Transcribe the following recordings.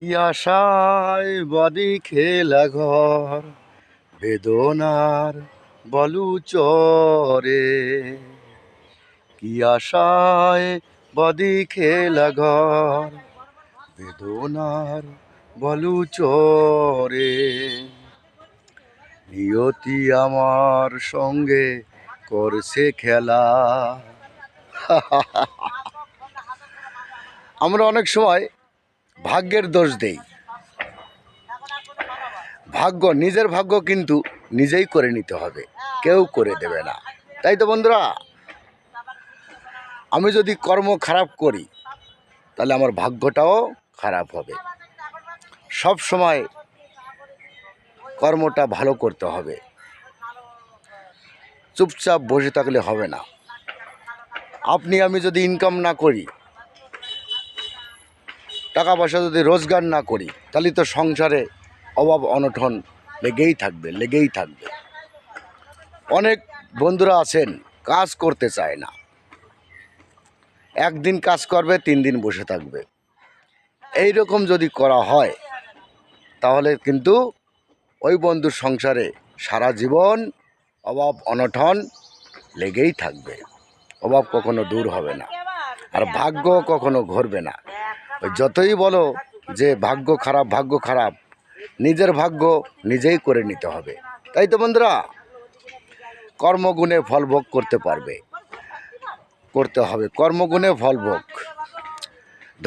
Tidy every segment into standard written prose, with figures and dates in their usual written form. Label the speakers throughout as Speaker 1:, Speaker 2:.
Speaker 1: আশায় বাদি খেলা ঘর বেদনার বলু চরে। কি আশায় বাদি খেলা ঘর বেদনার বলু চরে। নিয়তি আমার সঙ্গে করছে খেলা। আমরা অনেক সময় ভাগ্যের দোষ দেই। নিজের ভাগ্য কিন্তু নিজেই করে নিতে হবে, কেউ করে দেবে না। তাই তো বন্ধুরা, আমি যদি কর্ম খারাপ করি তাহলে আমার ভাগ্যটাও খারাপ হবে। সব সময় কর্মটা ভালো করতে হবে, চুপচাপ বসে থাকলে হবে না। আপনি আমি যদি ইনকাম না করি, টাকা পয়সা যদি রোজগার না করি, তাহলে তো সংসারে অভাব অনটন লেগেই থাকবে। অনেক বন্ধুরা আছেন কাজ করতে চায় না, একদিন কাজ করবে 3 দিন বসে থাকবে। এই রকম যদি করা হয় তাহলে কিন্তু ওই বন্ধুর সংসারে সারা জীবন অভাব অনটন লেগেই থাকবে। অভাব কখনো দূর হবে না, আর ভাগ্য কখনো ঘুরবে না। ওই যতই বলো যে ভাগ্য খারাপ, নিজের ভাগ্য নিজেই করে নিতে হবে। তাই তো বন্ধুরা, কর্মগুণে ফল ভোগ করতে হবে, কর্মগুণে ফল ভোগ।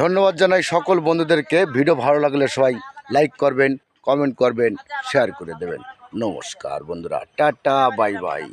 Speaker 1: ধন্যবাদ জানাই সকল বন্ধুদেরকে। ভিডিও ভালো লাগলে সবাই লাইক করবেন, কমেন্ট করবেন, শেয়ার করে দেবেন। নমস্কার বন্ধুরা, টাটা, বাই বাই।